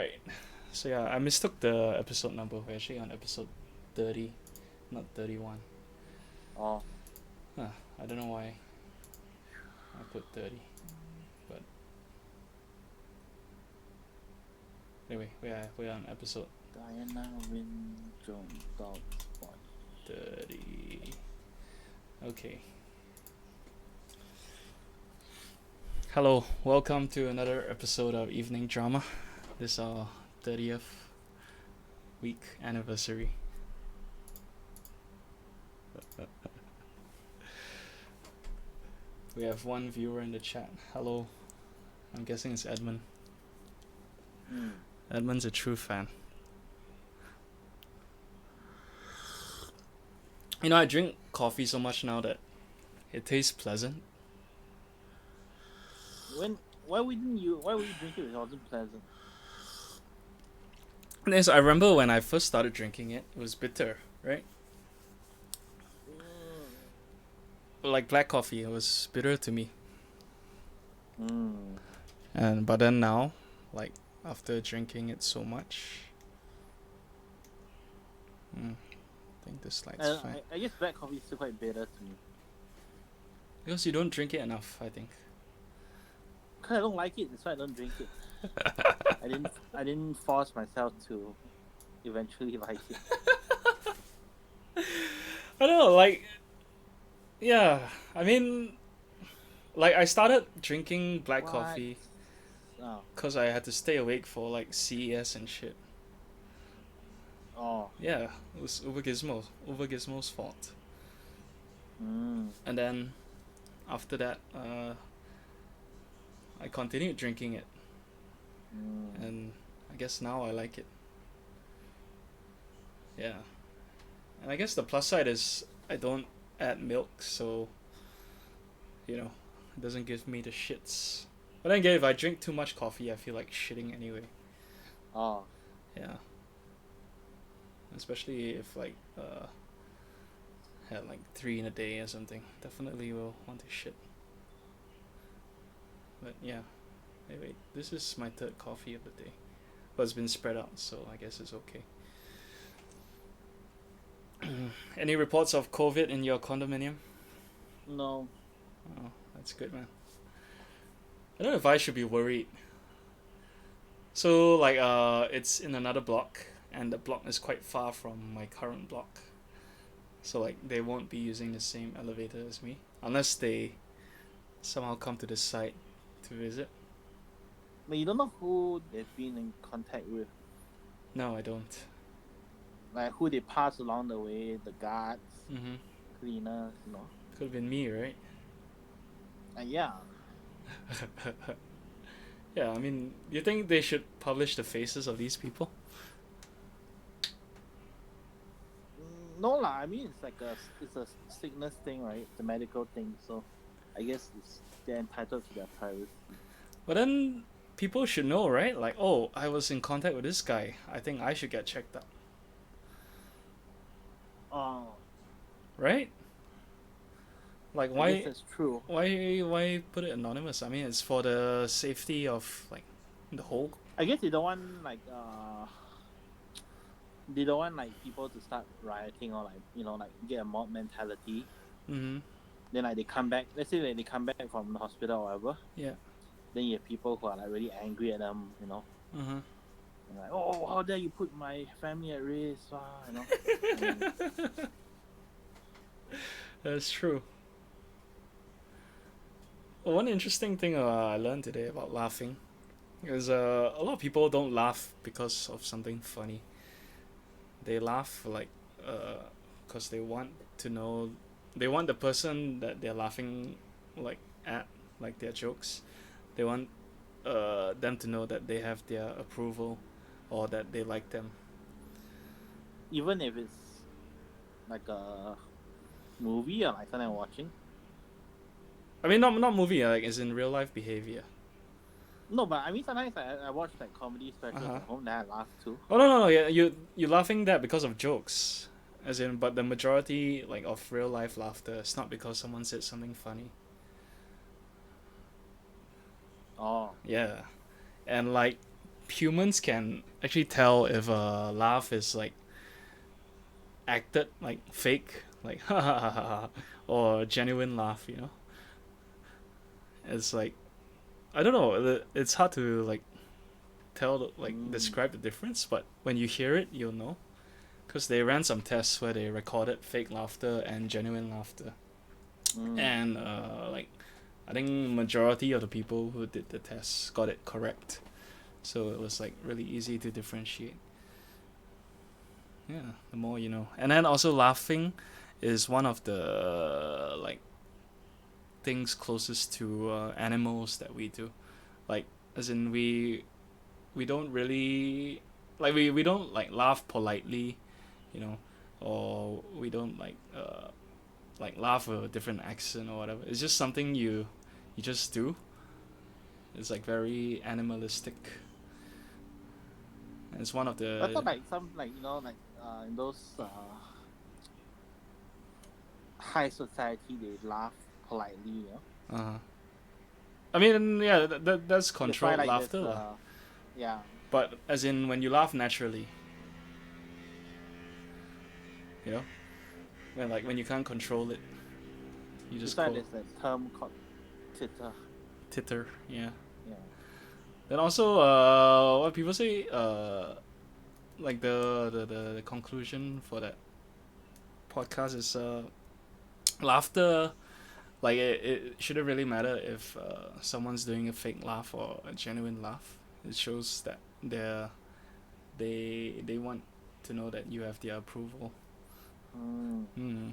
Right. So yeah, I mistook the episode number. We're actually on episode 30, not 31. Oh, Huh, I don't know why I put 30. But anyway, we're on episode Diana Wynne Jones dog spot. 30. Okay. Hello, welcome to another episode of Evening Drama. This is our 30th week anniversary. We have one viewer in the chat. Hello. I'm guessing it's Edmund. Edmund's a true fan. You know, I drink coffee so much now that it tastes pleasant. Why would you drink it if it wasn't pleasant? Yes, I remember when I first started drinking it, it was bitter, right? Like black coffee, it was bitter to me. But then now, like after drinking it so much, I think this light's fine. I guess black coffee is still quite bitter to me. Because you don't drink it enough, I think. Cause I don't like it, that's why I don't drink it. I didn't force myself to eventually like it. I don't know, like, yeah, I mean, like I started drinking black coffee because I had to stay awake for like CES and shit. Oh. Yeah, it was Gizmo's fault. And then after that, I continued drinking it, and I guess now I like it. Yeah, and I guess the plus side is I don't add milk, so you know, it doesn't give me the shits. But then again, if I drink too much coffee, I feel like shitting anyway. Oh. Yeah. Especially if like had like 3 in a day or something, definitely will want to shit. But yeah, wait, this is my third coffee of the day, but it's been spread out, so I guess it's okay. Any reports of COVID in your condominium? No. Oh, that's good, man. I don't know if I should be worried. So like it's in another block, and the block is quite far from my current block. So like they won't be using the same elevator as me unless they somehow come to the site to visit. But you don't know who they've been in contact with. No, I don't. Like who they pass along the way, the guards, Mm-hmm. cleaners, you know. Could have been me, right? Yeah. Yeah, I mean, you think they should publish the faces of these people? No lah, I mean it's a sickness thing, right? It's a medical thing, so I guess they're entitled to their privacy. But then people should know, right? Like, oh, I was in contact with this guy. I think I should get checked out. Oh. Right? Like why? I guess that's true. Why put it anonymous? I mean, it's for the safety of like the whole. I guess they don't want people to start rioting or get a mob mentality. Mm-hmm. Then like they come back. Let's say like, they come back from the hospital or whatever. Yeah. Then you have people who are like really angry at them, you know. Mm-hmm. And like, oh, how dare you put my family at risk, you know. That's true. Well, one interesting thing I learned today about laughing is a lot of people don't laugh because of something funny. They laugh like because they want to know, they want the person that they're laughing like at, like their jokes. They want them to know that they have their approval or that they like them. Even if it's like a movie or like something I'm watching. I mean, not movie, like as in real life behavior. No, but I mean sometimes I watch like comedy specials at home, then I laugh too. Oh no, yeah, you laughing that because of jokes, as in, but the majority like of real life laughter is not because someone said something funny. Oh. Yeah, and like humans can actually tell if a laugh is like acted, like fake, like ha ha ha ha, or genuine laugh. It's like I don't know. It's hard to like tell, like Mm. describe the difference, but when you hear it, you'll know. Because they ran some tests where they recorded fake laughter and genuine laughter, Mm. and like I think majority of the people who did the tests got it correct. So it was like really easy to differentiate. Yeah, the more you know. And then also laughing is one of the like things closest to animals that we do. Like as in we don't really we don't like laugh politely, you know, or we don't like laugh with a different accent or whatever. It's just something you just do. It's like very animalistic. It's one of I thought the like some like like in those high society they laugh politely. uh I mean, yeah, that's That's why controlled like there's laughter, lah. yeah. But as in when you laugh naturally, you know, when you can't control it, you That's just why call there's a term called titter. titter. Yeah. Yeah. Then also, what people say, like the conclusion for that podcast is laughter. Like it shouldn't really matter if someone's doing a fake laugh or a genuine laugh. It shows that they want to know that you have their approval. Mm.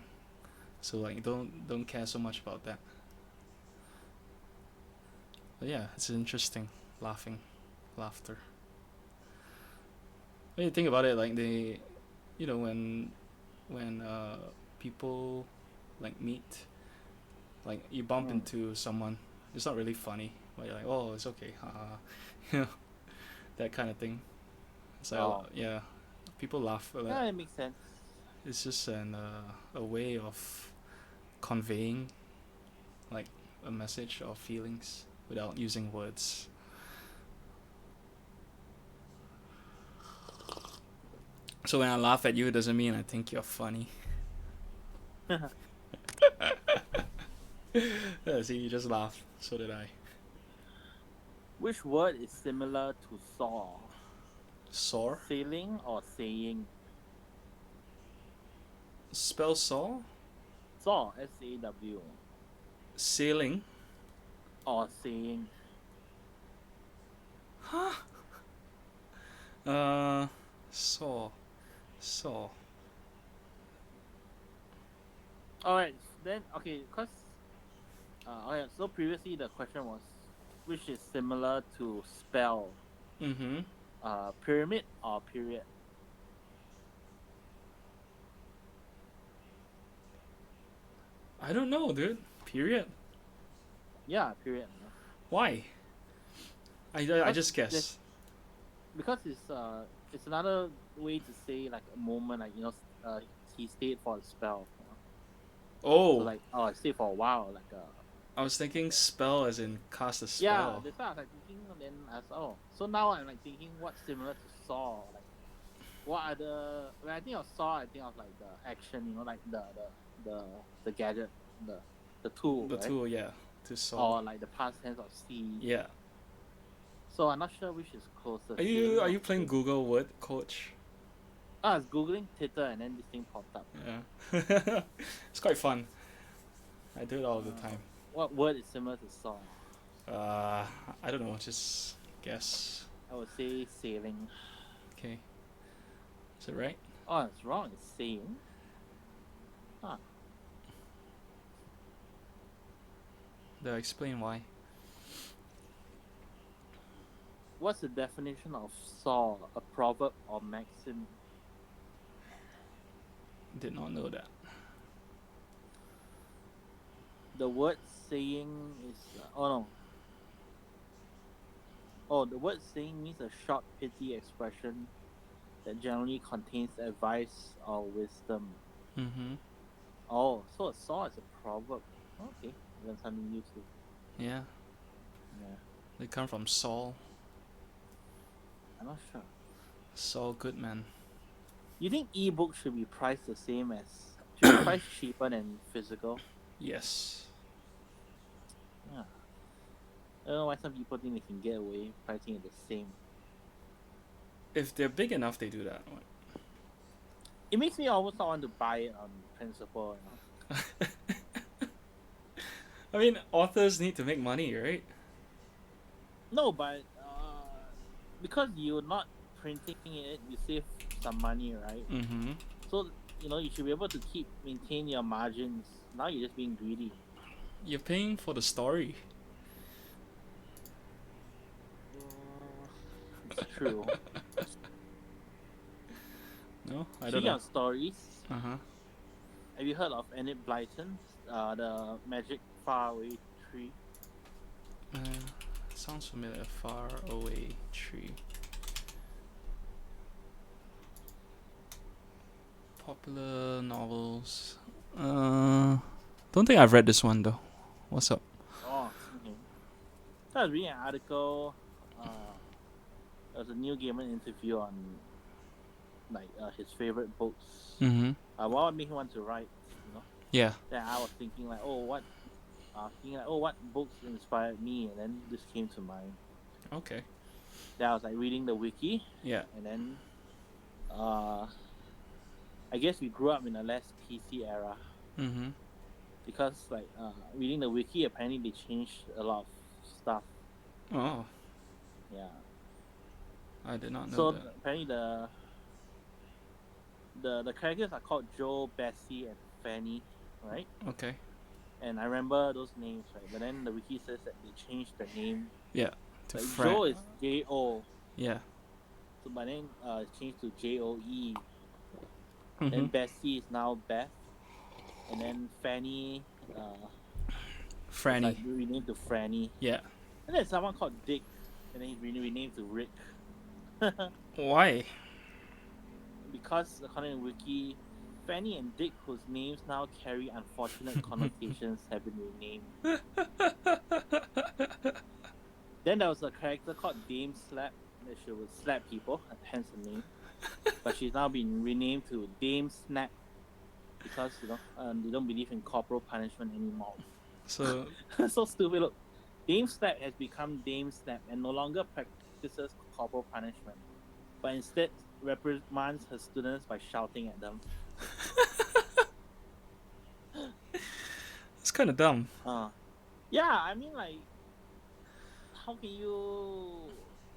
So like don't care so much about that. But yeah, it's interesting. Laughter. When you think about it, like they, when people like meet, like you bump Mm. into someone, it's not really funny. But you're like, oh, it's okay, haha, you know, that kind of thing. It's like, Oh. yeah, people laugh. Yeah, it makes sense. It's just a way of conveying like a message or feelings without using words. So when I laugh at you, it doesn't mean I think you're funny. Yeah, see, you just laugh. So did I. Which word is similar to saw? Sore? Sailing or saying? Spell saw? Saw, SAW. Sailing? Or saying. Huh? Uh, saw. Saw. Alright, then, okay, because. Okay, so previously the question was which is similar to spell? Mm-hmm. Pyramid or period? I don't know, dude. Period. Yeah, period. Why? I just Because guess. it's another way to say like a moment, like he stayed for a spell. So Oh, like I stayed for a while, like I was thinking spell as in cast a yeah. spell. That's why I was like thinking. Then I was so now I'm like thinking what's similar to Saw, like what are the when I think of Saw, I think of like the action, like the gadget, the tool, The right? tool, yeah, to saw. Or like the past tense of see. Yeah. So I'm not sure which is closer. Are Sailing you are or you playing saying. Google Word Coach? I was googling Twitter and then this thing popped up. Yeah. It's quite fun. I do it all the time. What word is similar to Saw? Uh, I don't know. Just guess. I would say sailing. Okay. Is it right? Oh, it's wrong. It's saying. Huh. Do I explain why? What's the definition of saw? A proverb or maxim? Did not know that. The word saying is oh no. Oh, the word saying means a short, pithy expression that generally contains advice or wisdom. Mm-hmm. Oh, so a saw is a proverb. Okay, learn something new too. Yeah. Yeah. They come from Saul. not sure. Saul Goodman. You think ebook should be priced the same as should be priced cheaper than physical? Yes. Yeah. I don't know why some people think they can get away pricing it the same. If they're big enough, they do that. It makes me almost not want to buy it on principle, you know. I mean, authors need to make money, right? No, but because you're not printing it, you save some money, right? Mm-hmm. So you should be able to maintain your margins. Now you're just being greedy. You're paying for the story. It's true. No, I don't Speaking know. of stories, Uh-huh. have you heard of Enid Blyton, the Magic Faraway Tree? Sounds familiar. Far away tree. Popular novels. Don't think I've read this one though. What's up? Oh, okay. So I was reading an article. There was a Neil Gaiman interview on his favorite books. Mm-hmm. What made him want to write? Yeah. Then I was thinking what books inspired me, and then this came to mind. Okay. Then I was reading the wiki. Yeah. And then, I guess we grew up in a less PC era. Mm-hmm. Because reading the wiki, apparently they changed a lot of stuff. Oh. Yeah. I did not know So that. apparently the characters are called Joe, Bessie, and Fanny, right? Okay. And I remember those names, right? But then the wiki says that they changed the name. Yeah. Joe is J-O. Yeah. So but then it's changed to J-O-E. Mm-hmm. Then Bessie is now Beth. And then Fanny Franny. renamed to Franny. Yeah. And then someone called Dick. And then he's renamed to Rick. Why? Because according to Wiki, Fanny and Dick, whose names now carry unfortunate connotations, have been renamed. Then there was a character called Dame Slap, that she would slap people, hence the name. But she's now been renamed to Dame Snap because they don't believe in corporal punishment anymore. So So stupid. Look, Dame Slap has become Dame Snap and no longer practices corporal punishment, but instead reprimands her students by shouting at them. it's kind of dumb. Yeah, I mean, how can you?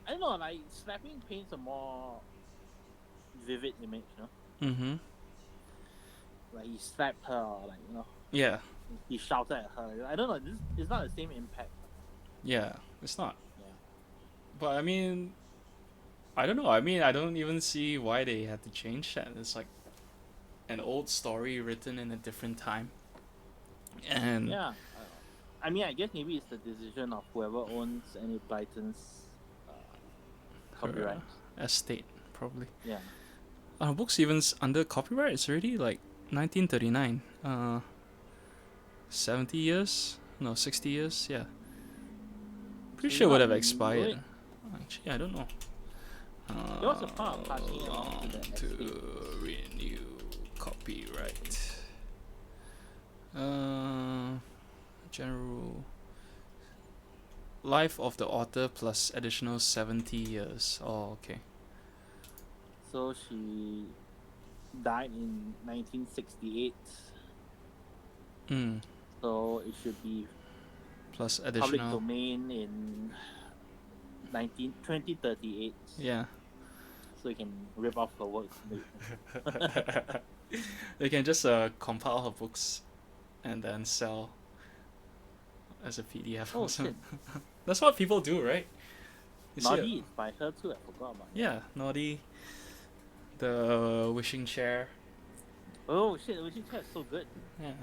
I don't know. Slapping paints a more vivid image, Mm-hmm. He slapped her, or Yeah. he shouted at her. I don't know. It's not the same impact. Yeah. It's not. Yeah. But I mean, I don't know. I mean, I don't even see why they had to change that. It's like an old story written in a different time. And yeah. I mean, I guess maybe it's the decision of whoever owns Enid Blyton's copyright. Estate, probably. Yeah. Are books even under copyright? It's already 1939. 70 years? No, 60 years? Yeah. Pretty sure it would have expired. Actually, I don't know. There was a part of passing it on to the estate. To renew copyright. General life of the author plus additional 70 years. Oh, okay. So she died in 1968. So it should be Plus public additional. domain in 2038. Yeah. So you can rip off her works. They can just compile her books and then sell as a PDF. Oh or something. shit! That's what people do, right? You see Naughty is by her too. I forgot about it. Yeah, Naughty. The wishing chair. Oh shit! The wishing chair is so good. Yeah.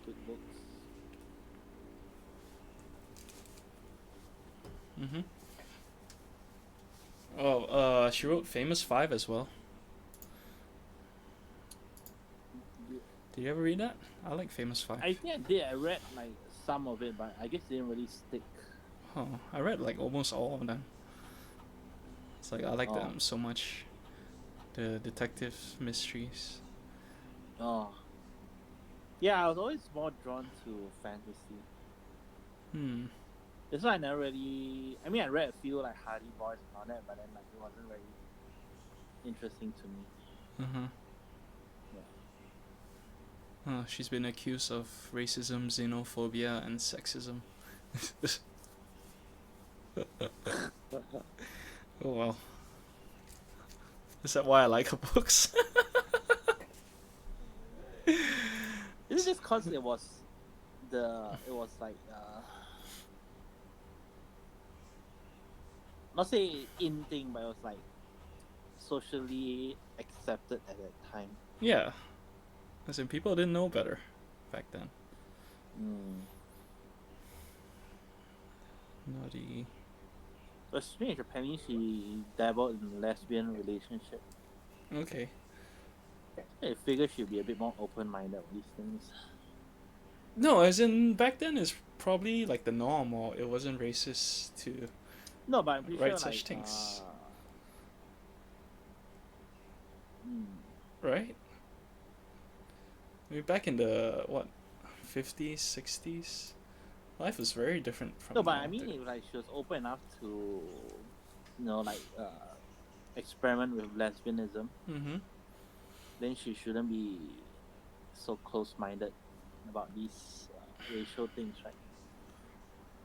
Good books. Mm-hmm. Oh, she wrote Famous Five as well. Did you ever read that? I like Famous Five. I think I did. I read some of it, but I guess it didn't really stick. Oh, I read like almost all of them. It's like I like Oh, them so much. The detective mysteries. oh, yeah. I was always more drawn to fantasy. Hmm. That's why I never really. I mean, I read a few like Hardy Boys and all that, but then like it wasn't very interesting to me. Uh-huh. Yeah. She's been accused of racism, xenophobia, and sexism. Oh well. Is that why I like her books? Is it just cause it was like not say in thing, but it was like socially accepted at that time. Yeah. As in, people didn't know better back then. Naughty. But strange, apparently she dabbled in lesbian relationship. Okay. I figure she'd be a bit more open-minded on these things. No, as in, back then is probably like the norm, or it wasn't racist to No, but I'm pretty write sure such like things. mm. Right? I mean, back in the, what, 50s, 60s? Life was very different from No, but now. I mean, if like she was open enough to, like experiment with lesbianism, Mm-hmm. then she shouldn't be so close-minded about these racial things, right?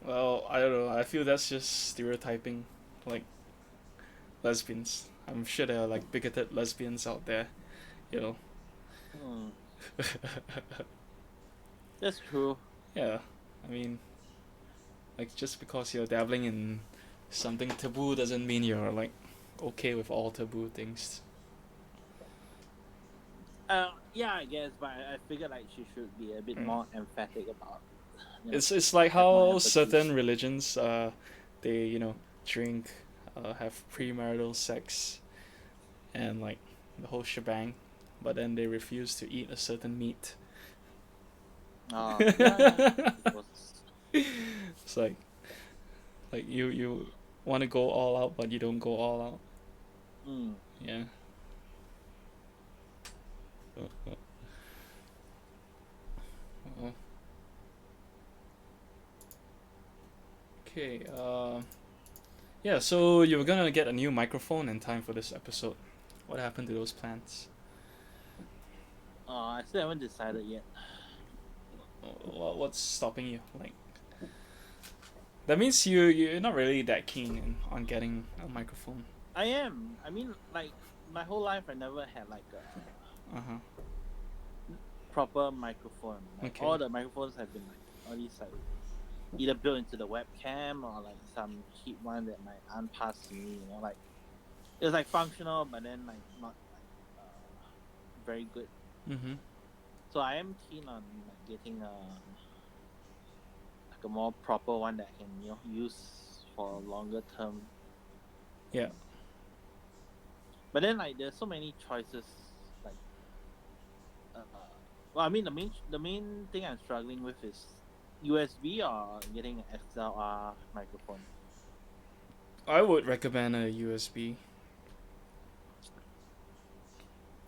Well, I don't know. I feel that's just stereotyping, like, lesbians. I'm sure there are, like, bigoted lesbians out there, you know. Hmm. That's true. Yeah, I mean, like, just because you're dabbling in something taboo doesn't mean you're, like, okay with all taboo things. Yeah, I guess, but I figure like she should be a bit Right. more emphatic about, It's like have more how empathy. certain religions they drink, have premarital sex, and like the whole shebang, but then they refuse to eat a certain meat. Yeah. It was, It's like you want to go all out, but you don't go all out. mm. Yeah. Uh, okay. Yeah. So you were gonna get a new microphone in time for this episode. What happened to those plans? I still haven't decided yet. What's stopping you? Like, that means you're not really that keen on getting a microphone. I am. I mean, like my whole life, I never had like a Uh huh. proper microphone. Like Okay. all the microphones have been like all these like either built into the webcam or like some cheap one that my aunt passed to me. Like it was like functional, but then like not like very good. Mm-hmm. So I am keen on like getting like a more proper one that I can use for longer term. Yeah. But then like there's so many choices. Like, well, I mean the main thing I'm struggling with is USB or getting an XLR microphone. I would recommend a USB.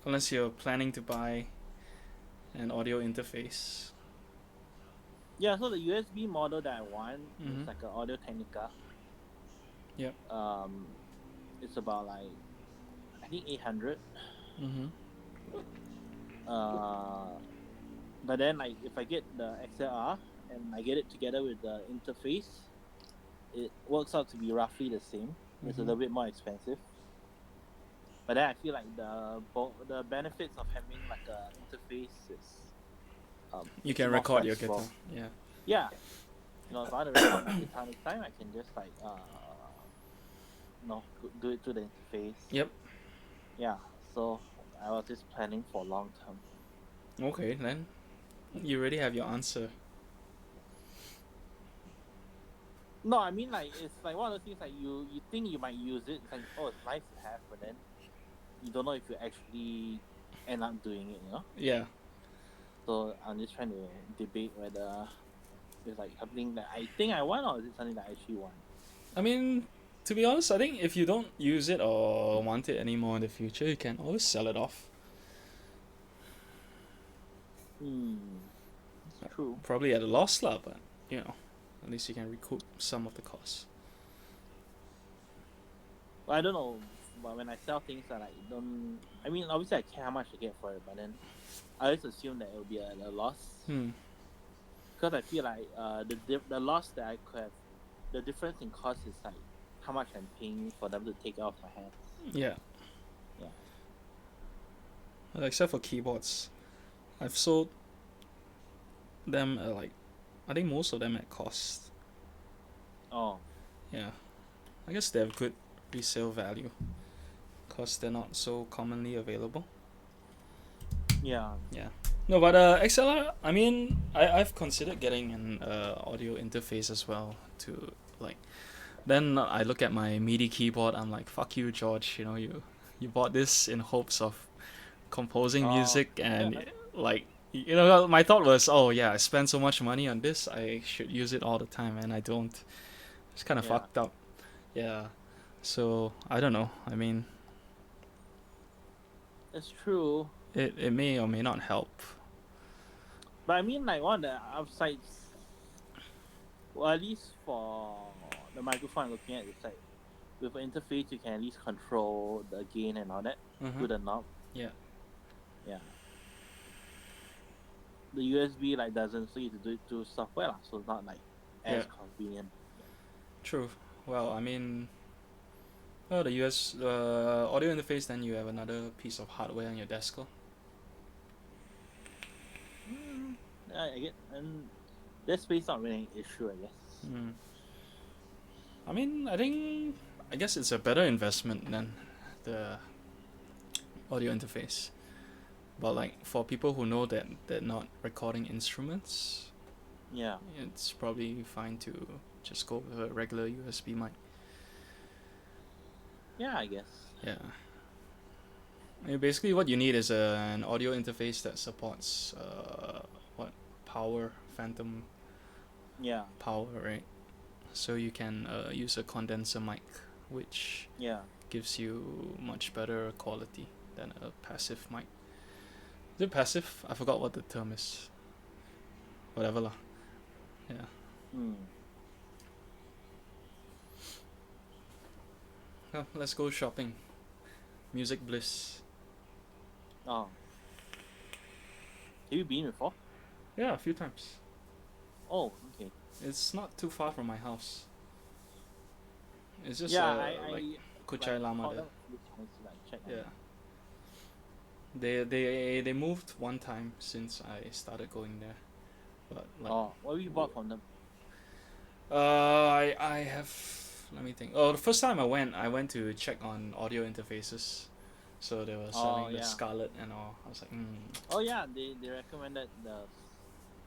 Unless you're planning to buy an audio interface. Yeah, so the USB model that I want Mm-hmm. is like an Audio Technica. Yep. It's about like I think 800. Mm-hmm. But then like if I get the XLR and I get it together with the interface, it works out to be roughly the same. It's a Mm-hmm. little bit more expensive. But then I feel like the benefits of having like a interface is You it's can more record your flexible. guitar. Yeah. Yeah, if I want to record my guitar next time, I can just like do it through the interface. Yep. Yeah, so I was just planning for long term. Okay, then you already have your answer. No, I mean like it's like one of those things like you think you might use it. It's like, oh, it's nice to have, but then you don't know if you actually end up doing it. Yeah. So I'm just trying to debate whether It's like something that I think I want, or is it something that I actually want? I mean, to be honest, I think if you don't use it or want it anymore in the future, you can always sell it off. It's true. Probably at a loss, lah, but you know, at least you can recoup some of the costs. Well, I don't know, but when I sell things, I like don't. I mean, obviously I care how much I get for it, but then I always assume that it will be a loss because I feel like the loss that I could have, the difference in cost is like how much I'm paying for them to take it off my hands. Yeah. Yeah. Except for keyboards, I've sold them at like, I think most of them at cost. Oh. Yeah. I guess they have good resale value because they're not so commonly available. Yeah. Yeah. No, but XLR, I mean, I've considered getting an audio interface as well to like. Then I look at my MIDI keyboard. I'm like, fuck you, George. You know, you bought this in hopes of composing music, and like, you know, my thought was, oh yeah, I spent so much money on this, I should use it all the time, and I don't. It's kind of fucked up. Yeah. So I don't know. I mean, it's true. It may or may not help. But I mean, like one of the upsides, well, at least for the microphone I'm looking at, it's like with an interface you can at least control the gain and all that through the knob. Yeah. Yeah. The USB like doesn't, so you have to do it through software, so it's not like as convenient. True. Well, I mean, the US audio interface, then you have another piece of hardware on your desk. I get, and that space not really an issue, I guess. I mean, I guess it's a better investment than the audio interface. But like for people who know that they're not recording instruments, yeah, it's probably fine to just go with a regular USB mic. Yeah, I guess. Yeah. I mean, basically, what you need is an audio interface that supports power, phantom. Yeah. Power, right? So you can use a condenser mic, which gives you much better quality than a passive mic. Is it passive? I forgot what the term is. Whatever lah. Yeah. Well, let's go shopping. Music Bliss. Oh. Have you been before? Yeah, a few times. Oh, okay. It's not too far from my house. It's just like Kuchai Lama there. Yeah. They moved one time since I started going there, but like. Oh, what have you bought from them? I have. Let me think. Oh, the first time I went to check on audio interfaces, so they were selling the Scarlett and all. I was like, Oh yeah, they recommended the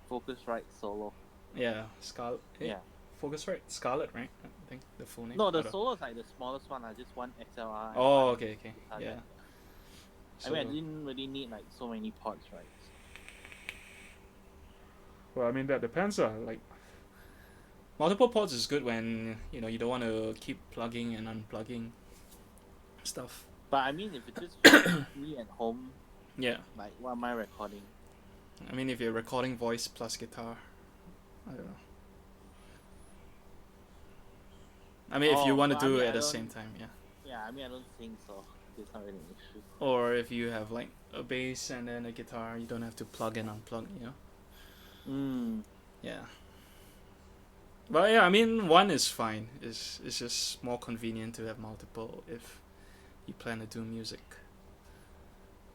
Focusrite Solo. Yeah, Scarlett. Yeah. Focusrite Scarlett, right? I think the full name. No, the Solo is like the smallest one. Just one XLR. Oh, okay. Yeah. I mean, I didn't really need like so many ports, right? Well, I mean that depends. Like multiple ports is good when you don't want to keep plugging and unplugging stuff. But I mean, if it's just me at home, like what am I recording? I mean, if you're recording voice plus guitar, I don't know. I mean, if you want to do it at the same time, Yeah, I mean, I don't think so. It's not really an issue. Or if you have like a bass and then a guitar, you don't have to plug and unplug, Yeah. But yeah, I mean, one is fine. It's just more convenient to have multiple if you plan to do music.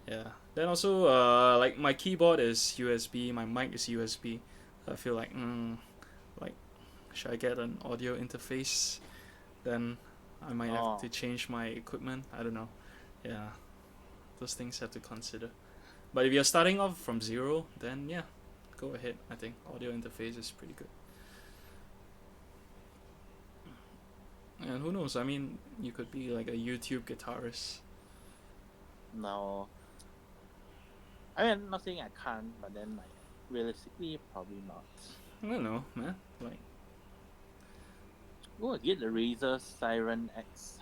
Yeah. Then also, like my keyboard is USB, my mic is USB. I feel like, should I get an audio interface? Then I might have to change my equipment. I don't know. Yeah. Those things have to consider. But if you're starting off from zero, then yeah, go ahead. I think audio interface is pretty good. And who knows? I mean, you could be like a YouTube guitarist. No. I mean, I'm not saying I can't, but then like realistically, probably not. I don't know, man. Like, Go get the Razer Siren X.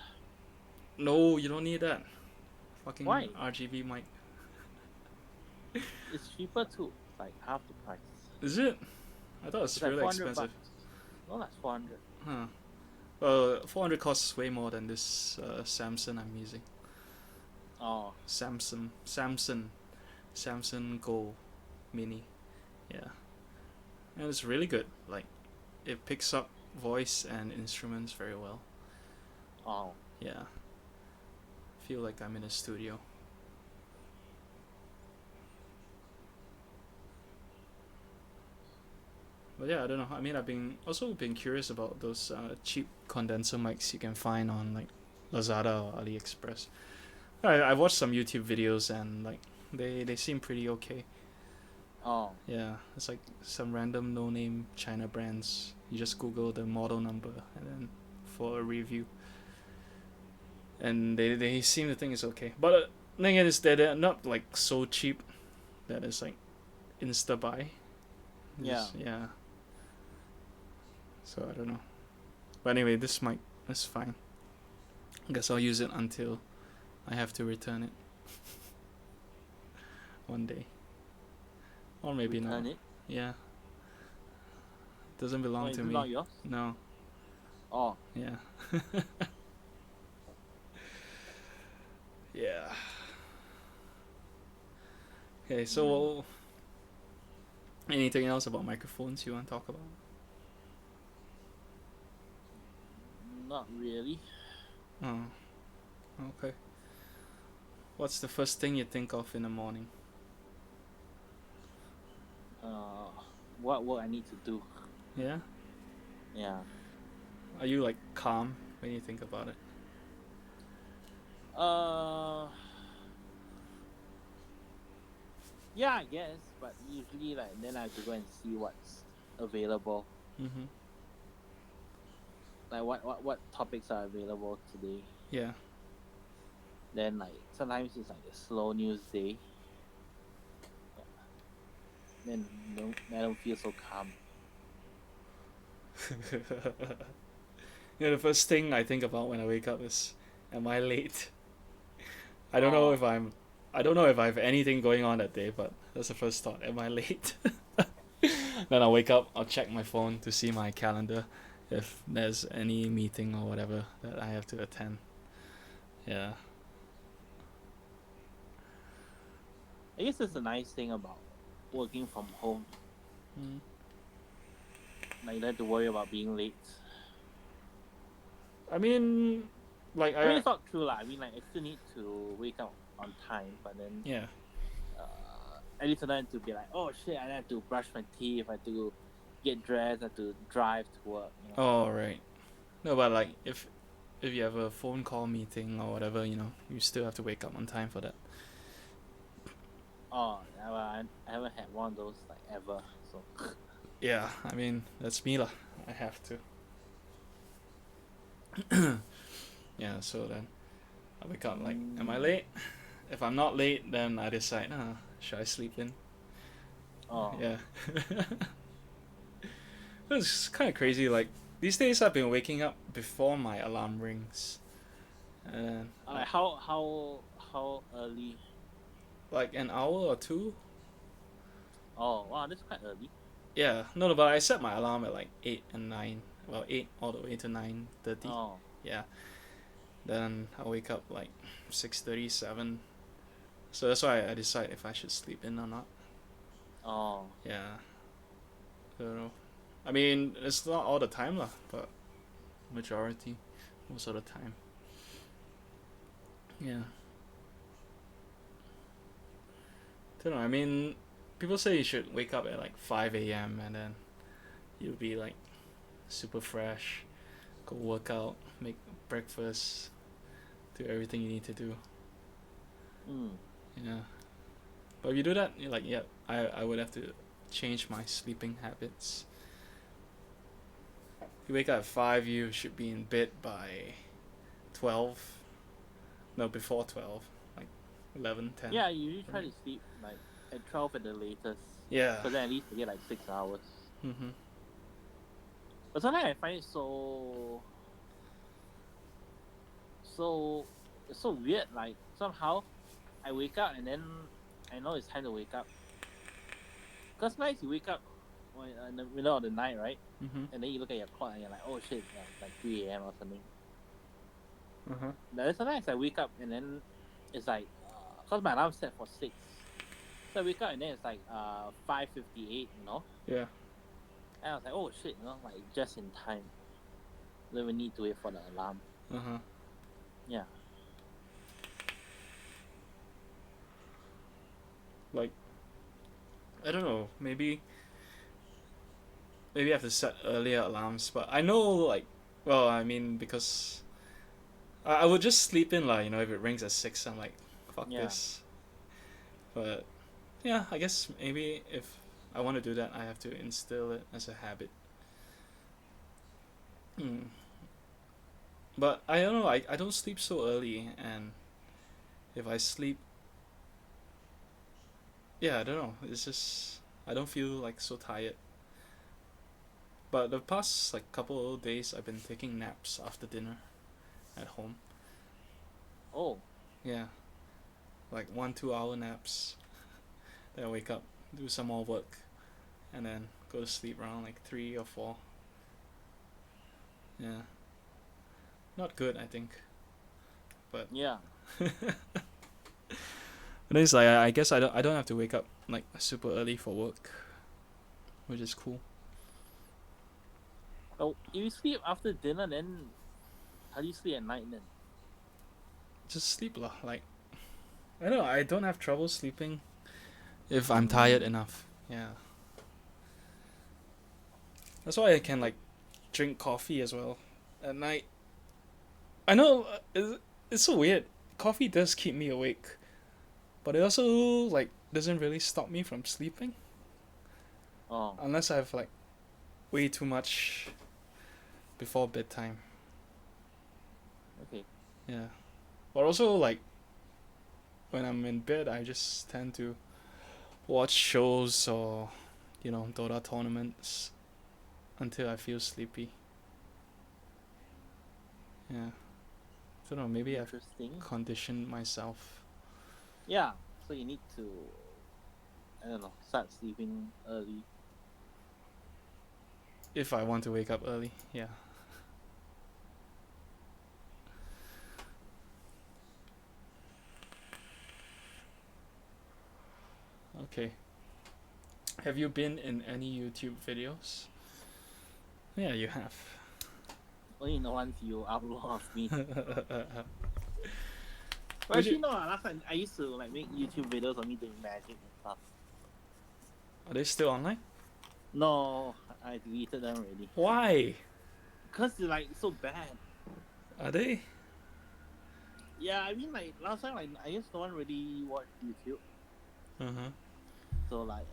no, you don't need that. Why? Fucking RGB mic. It's cheaper too. It's like half the price. Is it? I thought it's It's like really 400 expensive. bucks. No, that's 400. Huh. 400 costs way more than this Samsung I'm using. Oh, Samsung Go Mini. Yeah, and it's really good. Like, it picks up voice and instruments very well. oh. Yeah, feel like I'm in a studio. But yeah, I don't know. I mean, I've been curious about those cheap condenser mics you can find on like Lazada or AliExpress. I watched some YouTube videos and like they seem pretty okay. Oh. Yeah, it's like some random no name China brands. You just Google the model number and then for a review. And they seem to think it's okay. But then again, they're not like so cheap that it's like insta buy. Yeah. So I don't know. But anyway, this mic is fine. I guess I'll use it until I have to return it. One day. Or maybe Return not. it? Yeah. Doesn't belong to It's me. not yours? No. Oh. Yeah. Yeah. Okay, so anything else about microphones you want to talk about? Not really. Oh. Okay. What's the first thing you think of in the morning? What work I need to do? Yeah? Yeah. Are you like calm when you think about it? Yeah, I guess, but usually like then I have to go and see what's available. Mm-hmm. Like what topics are available today. Yeah. Then like sometimes it's like a slow news day. Yeah. Then I don't feel so calm. Yeah, the first thing I think about when I wake up is, am I late? I don't know if I have anything going on that day, but that's the first thought. Am I late? Then I'll wake up, I'll check my phone to see my calendar if there's any meeting or whatever that I have to attend. Yeah. I guess that's a nice thing about working from home. Mm. Like you don't have to worry about being late. I mean, like I mean it's not true lah. I mean like I still need to wake up on time, but then yeah. at least I don't have to be like, oh shit, I have to brush my teeth, I have to get dressed, I have to drive to work. You know? Oh right. No, but like if you have a phone call meeting or whatever, you still have to wake up on time for that. Oh, I haven't had one of those like ever. So Yeah, I mean that's me lah. I have to. Yeah, so then I wake up like, am I late? If I'm not late, then I decide, should I sleep in? oh Yeah. It's kind of crazy. Like these days, I've been waking up before my alarm rings, and like how early? like an hour or two. Oh wow, that's quite early. Yeah, no, but I set my alarm at like 8 and 9. Well, 8 all the way to 9:30. Oh Yeah. Then I wake up like 6:37. So that's why I decide if I should sleep in or not. oh Yeah. I don't know. I mean, it's not all the time lah, but majority, most of the time. Yeah. Don't know. I mean, people say you should wake up at like 5 a.m. and then you'll be like super fresh, go work out, make breakfast, do everything you need to do. Yeah. But if you do that, you're like, yeah, I would have to change my sleeping habits. If you wake up at 5, you should be in bed by 12. No, before 12. Like 11, 10. yeah, you usually try to sleep like at 12 at the latest. Yeah. So then at least you get like 6 hours. Mm-hmm. But sometimes I find it so it's so weird. Like somehow I wake up and then I know it's time to wake up. Cause sometimes you wake up in the middle of the night, right? Mm-hmm. And then you look at your clock and you're like, oh shit, it's like 3 a.m. or something. Uh-huh. Then sometimes I wake up and then it's like, cause my alarm set for 6. So I wake up and then it's like 5:58, you know? Yeah. And I was like, oh shit, you know, like just in time. Don't even need to wait for the alarm. Uh-huh. Yeah. Like, I don't know, maybe I have to set earlier alarms, but I know, like, well, I mean, because I would just sleep in, like, if it rings at 6, I'm like, fuck Yeah. this. But yeah, I guess maybe if I want to do that, I have to instill it as a habit. But I don't know, I don't sleep so early, and if I sleep, yeah, I don't know, it's just, I don't feel like so tired. But the past like couple of days, I've been taking naps after dinner at home. Oh. Yeah, like 1-2 hour naps. Then I wake up, do some more work, and then go to sleep around like 3 or 4. Yeah, not good, I think. But Yeah. but it's like I guess I don't have to wake up like super early for work, which is cool. Oh, if you sleep after dinner, then how do you sleep at night then? Just sleep lah. Like I don't know. I don't have trouble sleeping if I'm tired enough. Yeah. That's why I can like drink coffee as well at night. I know it's so weird. Coffee does keep me awake, but it also like doesn't really stop me from sleeping Oh. unless I have like way too much before bedtime. Okay. Yeah. But also like when I'm in bed, I just tend to watch shows or Dota tournaments until I feel sleepy. Yeah. I don't know, maybe I've Interesting. conditioned myself. Yeah. So you need to, I don't know, start sleeping early. If I want to wake up early, yeah. Okay. Have you been in any YouTube videos? Yeah, you have. Only the ones you upload of me. But Would actually, you? no. Last time I used to like make YouTube videos of me doing magic and stuff. Are they still online? No, I deleted them already. Why? Cause they're like so bad. Are they? Yeah, I mean like last time like I used to not really watch YouTube, Uh-huh. so like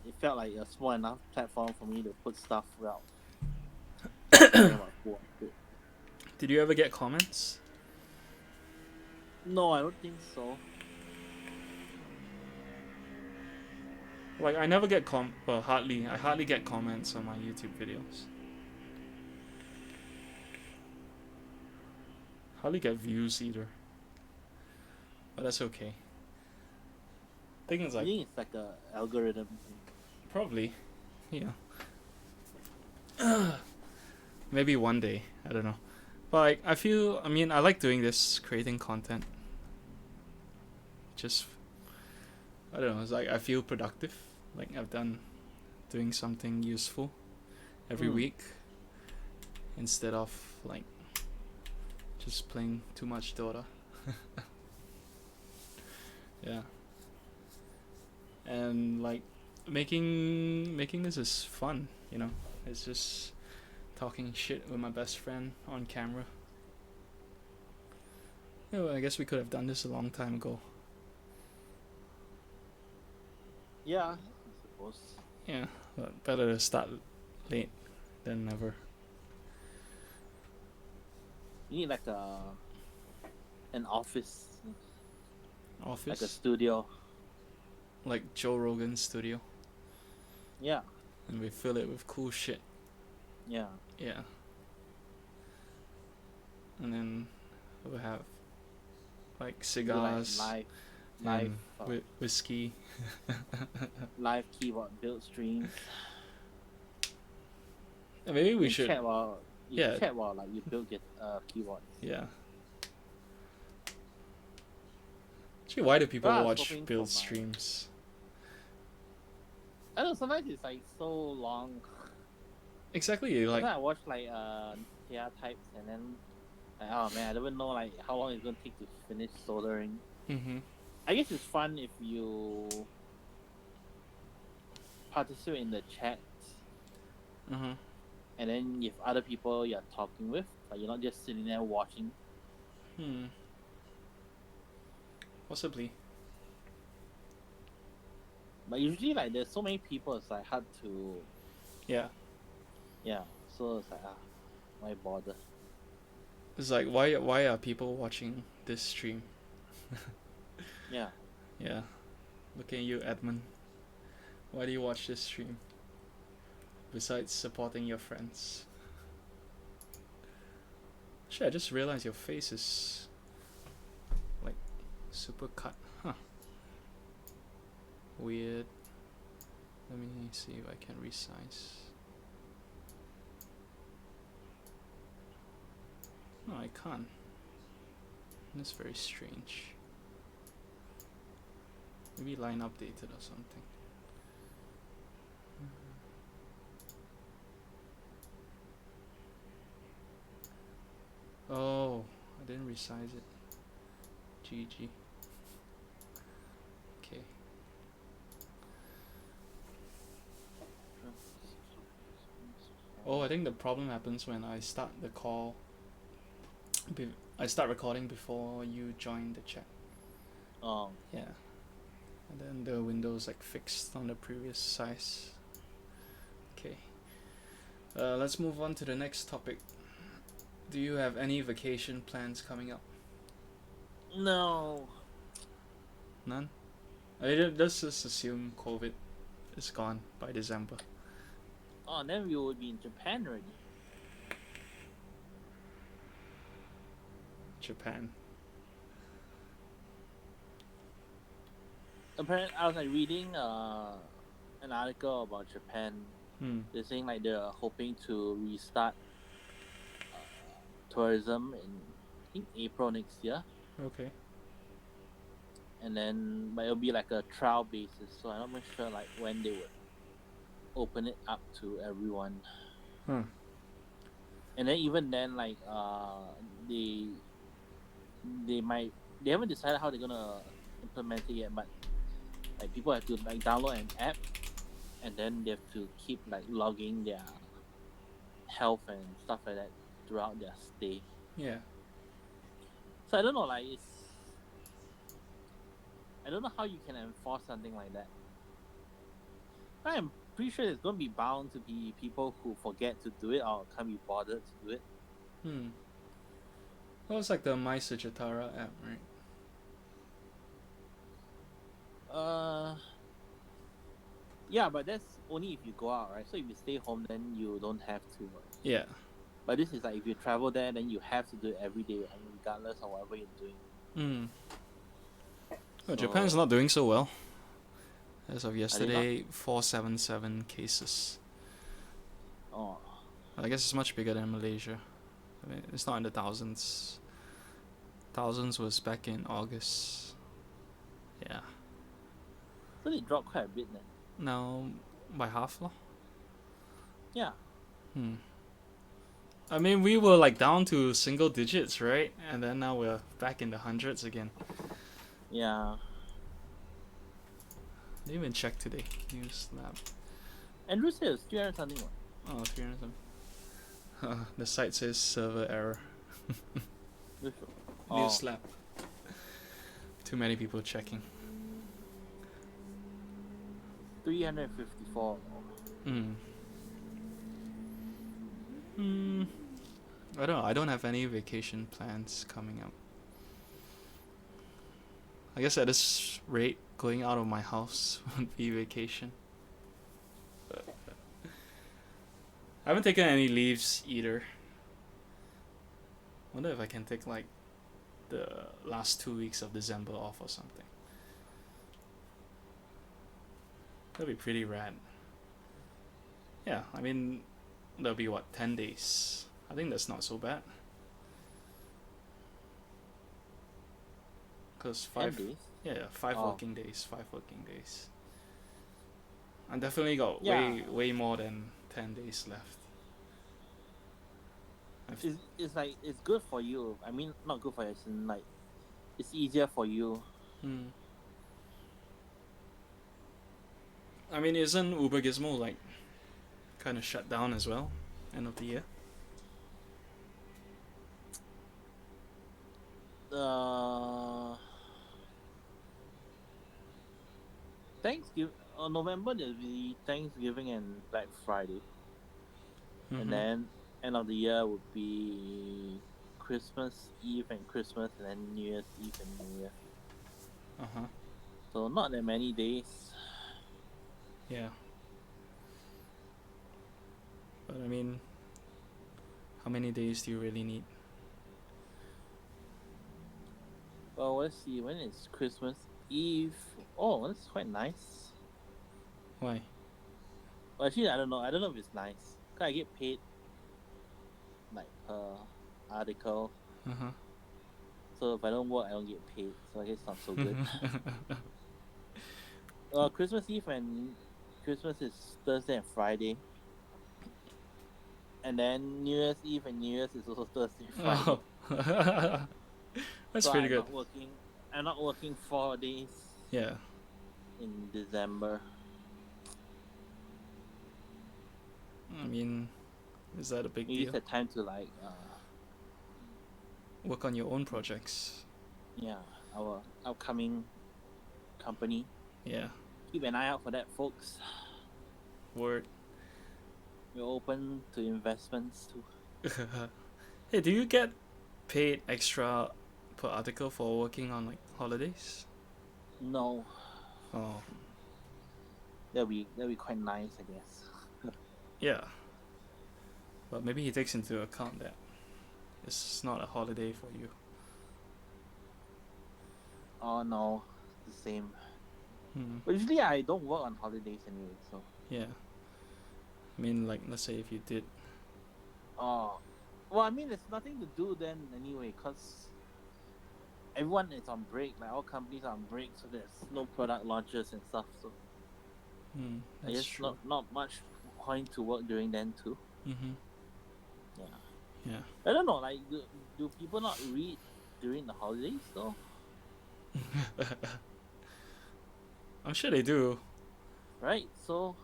it felt like a small enough platform for me to put stuff out. Talking about who I could. Did you ever get comments? No, I don't think so. Like I never get hardly. I hardly get comments on my YouTube videos. Hardly get views either. But that's okay. Thing is I like think it's like a algorithm thing. probably, yeah. Maybe one day. I don't know. But like, I mean, I like doing this, creating content. Just, I don't know. It's like I feel productive. Like I've doing something useful every week instead of like just playing too much Dota. Yeah. And like making this is fun. It's just talking shit with my best friend on camera. I guess we could have done this a long time ago. Yeah, I suppose. Yeah, but better to start late than never. You need like an office, Office? like a studio. Like Joe Rogan's studio. Yeah. And we fill it with cool shit. Yeah. Yeah. And then we'll have like Do like cigars live, and whiskey. live keyboard build streams. And maybe we And should. chat while you Yeah. chat while like you build keyboards. Yeah. Actually, why do people Well, I was watch hoping build for my. streams? I don't know. Sometimes it's like so long. Exactly. Like, Sometimes I watch like TR types and then like, oh man, I don't even know like how long it's gonna take to finish soldering. mm-hmm. I guess it's fun if you participate in the chat Mm-hmm. and then if other people you're talking with, like you're not just sitting there watching. Hmm. Possibly. But usually like there's so many people, it's like hard to Yeah. So it's like why bother? It's like why are people watching this stream? Yeah. Yeah. Looking at you, Edmund. Why do you watch this stream? Besides supporting your friends. Shit, I just realized your face is like super cut. Huh. Weird. Let me see if I can resize. No, I can't. That's very strange. Maybe line updated or something. Oh, I didn't resize it. GG. Okay. Oh, I think the problem happens when I start the call. I start recording before you join the chat. Oh. Yeah. And then the window's like fixed on the previous size. Okay. Let's move on to the next topic. Do you have any vacation plans coming up? No. None? Let's just assume COVID is gone by December. Oh, then we would be in Japan already. Japan. Apparently, I was like reading an article about Japan. They're saying like they're hoping to restart tourism in I think April next year. Okay. And then but it'll be like a trial basis, so I'm not really sure like when they would open it up to everyone. And then even then like they haven't decided how they're gonna implement it yet, but like people have to like download an app and then they have to keep like logging their health and stuff like that throughout their stay. Yeah. So I don't know, like I don't know how you can enforce something like that. I'm pretty sure there's gonna be bound to be people who forget to do it or can't be bothered to do it. Well, it's like the My Suchatara app, right? Yeah, but that's only if you go out, right? So if you stay home, then you don't have to. Yeah. But this is like if you travel there, then you have to do it every day, regardless of whatever you're doing. Well, Japan's not doing so well. As of yesterday, 477 cases. Oh. I guess it's much bigger than Malaysia. I mean, it's not in the thousands. Thousands was back in August. Yeah. So they dropped quite a bit then. Now, by half, lor. Yeah. I mean, we were like down to single digits, right? And then now we're back in the hundreds again. Yeah. I didn't even check today. News lab. Andrew says 300 something. Oh, 300 something. The site says server error. News lab. Too many people checking. 354. I don't know. I don't have any vacation plans coming up. I guess at this rate, going out of my house would be vacation. I haven't taken any leaves either. Wonder if I can take like the last 2 weeks of December off or something. That'd be pretty rad. Yeah, I mean, that'll be what, 10 days. I think that's not so bad. Because 10 five, days? yeah, 5 Oh. working days, 5 working days. I definitely got Yeah. way more than 10 days left. It's like, it's good for you. I mean, not good for you, it's in, like, it's easier for you. Hmm. I mean, isn't Uber Gizmo like kind of shut down as well, end of the year? Thanksgiving, November there'll be Thanksgiving and Black Friday, Mm-hmm. and then end of the year would be Christmas Eve and Christmas, and then New Year's Eve and New Year. Uh-huh. So not that many days. Yeah. But I mean, how many days do you really need? Well, let's see, when is Christmas Eve? Oh, that's quite nice. Why? Well, actually, I don't know. I don't know if it's nice. Cause I get paid like per article. Uh-huh. So if I don't work, I don't get paid. So I guess it's not so good. Christmas Eve and Christmas is Thursday and Friday. And then New Year's Eve and New Year's is also Thursday and Friday. Oh. That's so pretty I'm good. I'm not working 4 days Yeah. in December. I mean, is that a big You use deal? that time to like Work on your own projects. yeah, our upcoming company. Yeah. Keep an eye out for that, folks. Word. We're open to investments too. Hey, do you get paid extra per article for working on like holidays? No, Oh, that'll be quite nice, I guess. yeah. But maybe he takes into account that it's not a holiday for you. Oh no, it's the same. Hmm. But usually I don't work on holidays anyway, so. Yeah. I mean, like, let's say if you did. Oh, well, I mean, there's nothing to do then anyway, cause everyone is on break. Like all companies are on break, so there's no product launches and stuff. So Hmm. I That's guess true. not much point to work during then too. Mm-hmm. Yeah. Yeah. I don't know. Like, do people not read during the holidays though? I'm sure they do. Right. So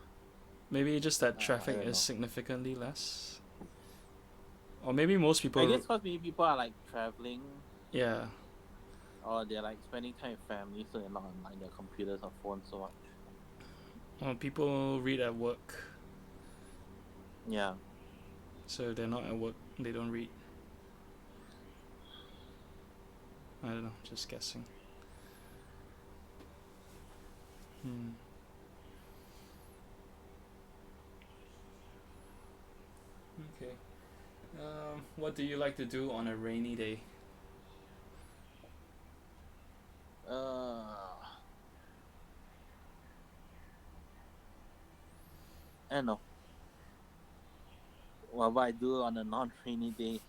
Maybe just that I traffic don't is know. significantly less. Or maybe most people. I guess because maybe people are like traveling, Yeah. or they're like spending time with family, so they're not on like their computers or phones so much. Or people read at work. Yeah. So if they're not at work, they don't read. I don't know, just guessing. Hmm. Okay. What do you like to do on a rainy day? I don't know. What I do on a non-rainy day?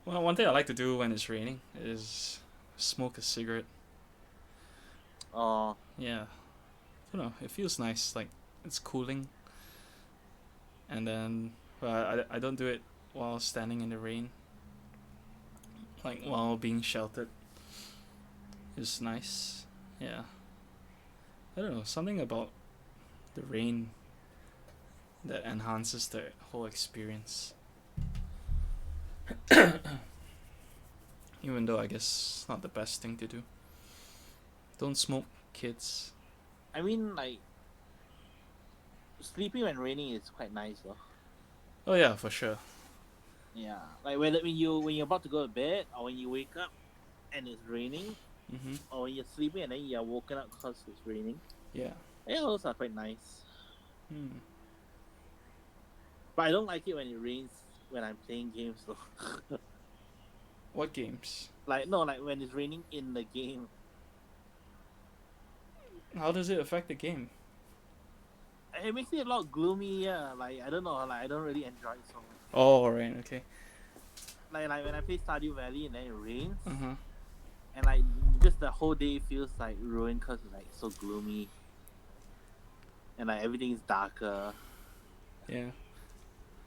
Well, one thing I like to do when it's raining is smoke a cigarette. Oh, Yeah. I don't know, it feels nice. Like, it's cooling. And then, well, I don't do it while standing in the rain. Like, while being sheltered. It's nice. Yeah. I don't know, something about the rain that enhances the whole experience. Even though I guess it's not the best thing to do. Don't smoke, kids. I mean, like, sleeping when raining is quite nice though. Oh yeah, for sure. Yeah, like when you're about to go to bed, or when you wake up and it's raining, Mhm. or when you're sleeping and then you're woken up because it's raining. Yeah. Yeah, those are quite nice. Hmm. But I don't like it when it rains when I'm playing games though. What games? Like no, like when it's raining in the game. How does it affect the game? It makes it a lot gloomy, yeah. Like I don't know, like I don't really enjoy it so much. Oh, right. Okay. Like when I play Stardew Valley and then it rains, Uh huh. and like just the whole day feels like ruined because it's like so gloomy and like everything is darker. Yeah.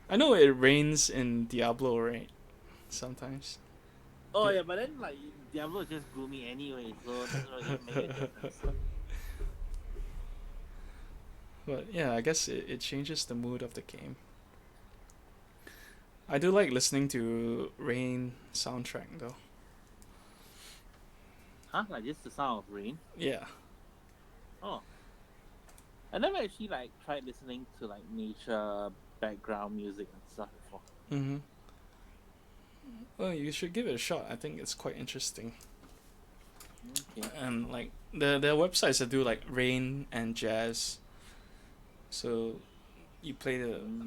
I know it rains in Diablo, right? Sometimes. Oh Di- yeah, but then like Diablo is just gloomy anyway, so it doesn't really make a difference. but yeah, I guess it changes the mood of the game. I do like listening to rain soundtrack though. Huh? Like just the sound of rain? Yeah. Oh, I never actually like tried listening to like nature background music and stuff before. Mm-hmm. Well, you should give it a shot. I think it's quite interesting. Okay. And like the websites that do like rain and jazz. So you play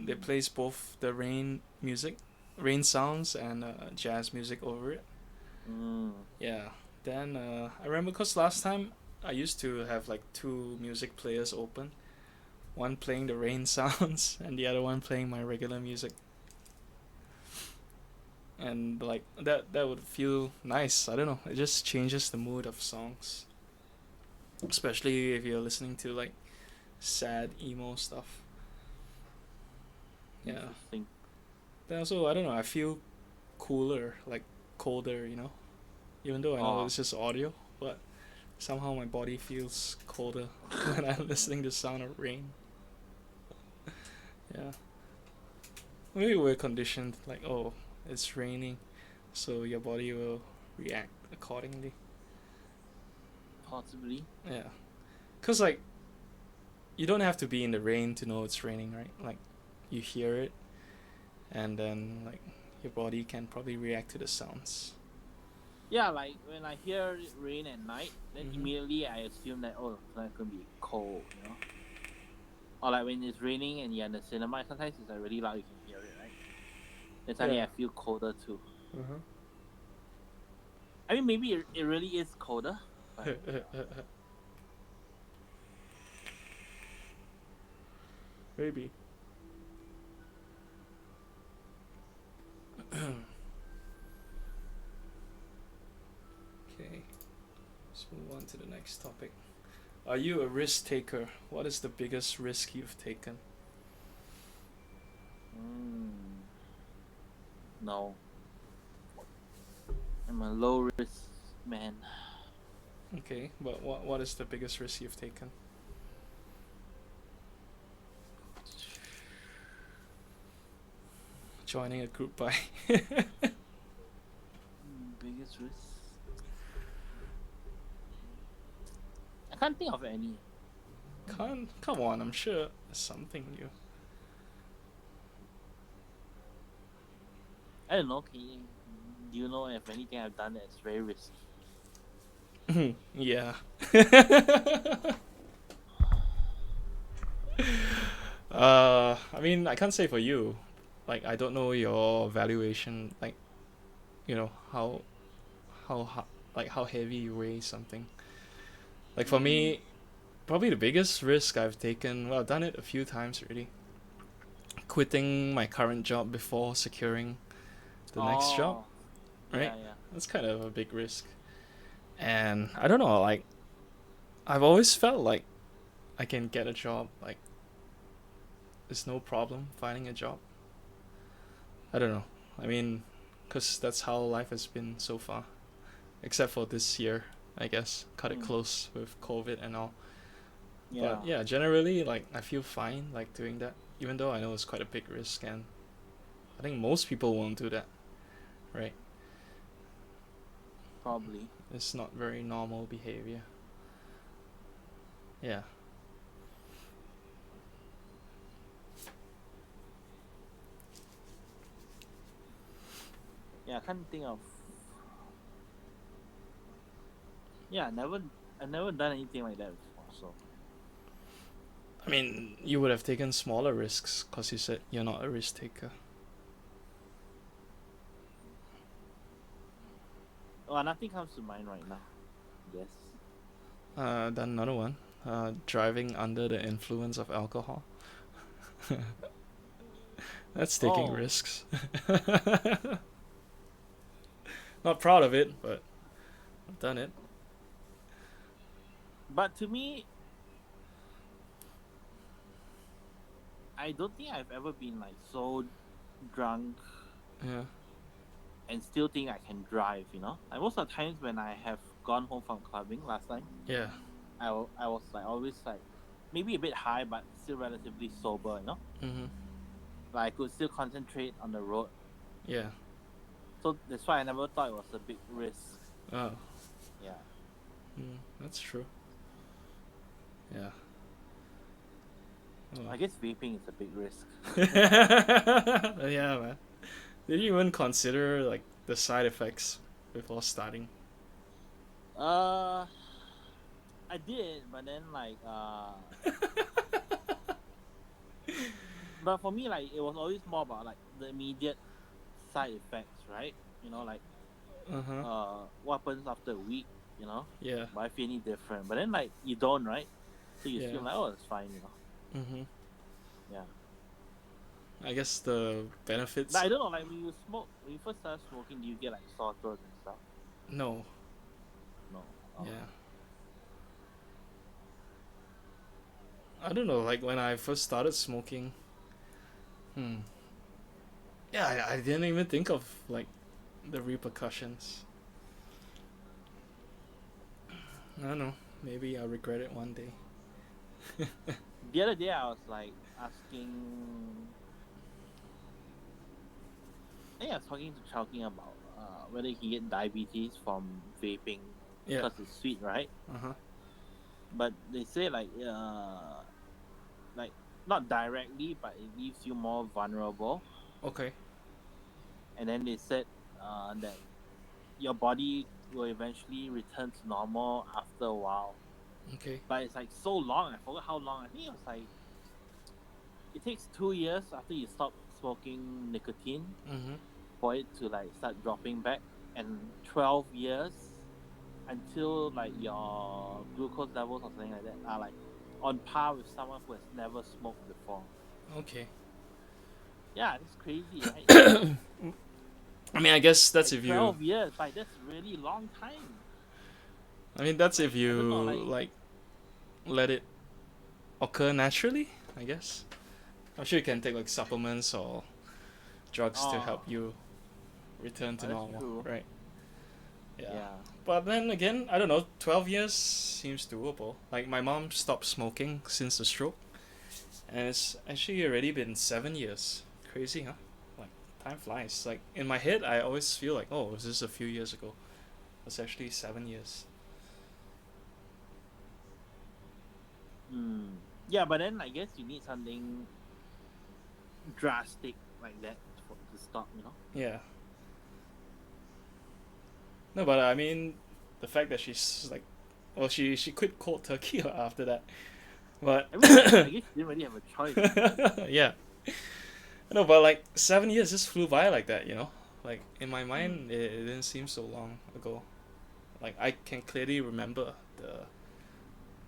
they plays both the rain music, rain sounds and jazz music over it. Mm. Yeah. Then I remember because last time I used to have like two music players open, one playing the rain sounds and the other one playing my regular music. And like that would feel nice. I don't know. It just changes the mood of songs, especially if you're listening to like sad emo stuff. Yeah. Interesting. Then also I don't know. I feel cooler, like colder. Even though I know Oh, it's just audio, but somehow my body feels colder when I'm listening to sound of rain. Yeah. Maybe we're conditioned like, oh, it's raining, so your body will react accordingly. possibly. Yeah. Cause like you don't have to be in the rain to know it's raining, right? Like you hear it, and then like your body can probably react to the sounds. Yeah, like when I hear it rain at night, then Mm-hmm. immediately I assume that oh, it's not gonna be cold, you know. Or like when it's raining and you're in the cinema, sometimes it's like really loud, you can hear it, right? Then suddenly Yeah. I feel colder too. Uh-huh. I mean, maybe it really is colder, but Maybe. Okay. Let's move on to the next topic. Are you a risk taker? What is the biggest risk you've taken? no, I'm a low risk man. Okay, but what is the biggest risk you've taken? Joining a group buy. Biggest risk? I can't think of any. Come on, I'm sure something new. I don't know. Do you know if anything I've done that's very risky? Yeah. I mean, I can't say for you. Like, I don't know your valuation. Like, you know how like how heavy you weigh something. Like for Mm. me, probably the biggest risk I've taken. Well, I've done it a few times already. Quitting my current job before securing the next job, Oh, right? yeah, yeah. That's kind of a big risk. And I don't know, like I've always felt like I can get a job, like there's no problem finding a job. I don't know. I mean, cuz that's how life has been so far, except for this year, I guess. Cut it Mm. close with COVID and all. Yeah, But yeah, generally like I feel fine like doing that, even though I know it's quite a big risk and I think most people won't do that, right? probably. It's not very normal behavior. Yeah. Yeah, I can't think of. Yeah, I never done anything like that before. So I mean, you would have taken smaller risks because you said you're not a risk taker. Well, nothing comes to mind right now. Yes. Then another one. Driving under the influence of alcohol. That's taking Oh, risks. Not proud of it, but I've done it. but to me, I don't think I've ever been like so drunk Yeah. and still think I can drive. You know, like most of the times when I have gone home from clubbing last time, Yeah. I was like always like maybe a bit high, but still relatively sober. You know, Mhm. like I could still concentrate on the road. Yeah. So that's why I never thought it was a big risk. Oh. Yeah. That's true. Yeah. Oh. I guess vaping is a big risk. Yeah, man. Did you even consider like the side effects before starting? Uh, I did, but then like but for me like it was always more about like the immediate side effects, right? You know, like Uh huh. what happens after a week, you know? Yeah. But I feel any different. But then like you don't, right? So you Yeah. feel like, oh, it's fine, you know. Mhm. Yeah. I guess the benefits. But I don't know, like when you smoke, when you first start smoking, do you get like sore throat and stuff? No. No. Oh. Yeah. I don't know. Like when I first started smoking. Hmm. Yeah, I didn't even think of like the repercussions. I don't know. Maybe I'll regret it one day. The other day I was like asking, I think I was talking about whether he get diabetes from vaping Yeah. because it's sweet, right? Uh huh. But they say like not directly, but it leaves you more vulnerable. Okay. And then they said that your body will eventually return to normal after a while. Okay. But it's like so long. I forgot how long. I think it was like it takes 2 years after you stop smoking nicotine Mhm. for it to like start dropping back, and 12 years until like your glucose levels or something like that are like on par with someone who has never smoked before. Okay. Yeah, that's crazy, right? I mean, I guess that's Like if you. 12 years, like that's really long time. I mean, that's if Like I don't know, you like like let it occur naturally. I guess. I'm sure you can take like supplements or drugs to help oh, you return to that's normal, true. right? Yeah. Yeah. But then again, I don't know. 12 years seems doable. Like my mom stopped smoking since the stroke, and it's actually already been 7 years. Crazy, huh? Like time flies. Like in my head, I always feel like, oh, this is a few years ago. It's actually 7 years. Hmm. Yeah, but then I guess you need something drastic like that to stop, you know? Yeah. No, but I mean, the fact that she's like, well, she quit cold turkey after that. But I mean, I guess you didn't really have a choice. yeah, no, but like 7 years just flew by like that, you know. Like in my Hmm. mind, it didn't seem so long ago. Like I can clearly remember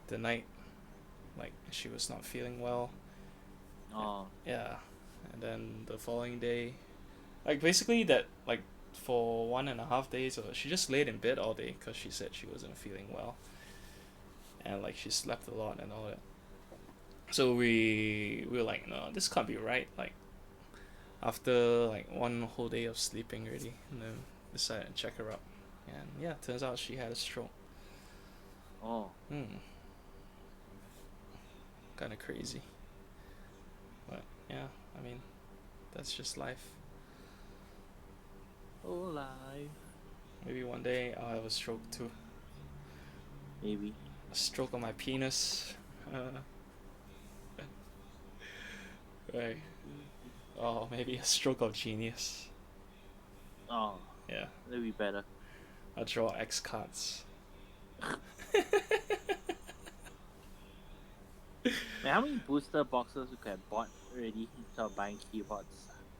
the night, like she was not feeling well. Oh. Yeah, and then the following day, like basically that like for 1.5 days, or she just laid in bed all day because she said she wasn't feeling well, and like she slept a lot and all that. So we were like, no, this can't be right. Like after like one whole day of sleeping already, and then decided to check her up, and yeah, turns out she had a stroke. Oh. Kind of crazy, but yeah, I mean, that's just life. Oh, life. Maybe one day I'll have a stroke too. Maybe. A stroke on my penis. Right. Oh, maybe a stroke of genius. Oh. Yeah. That'd be better. I'll draw X cards. Man, how many booster boxes you could have bought already instead of buying keyboards?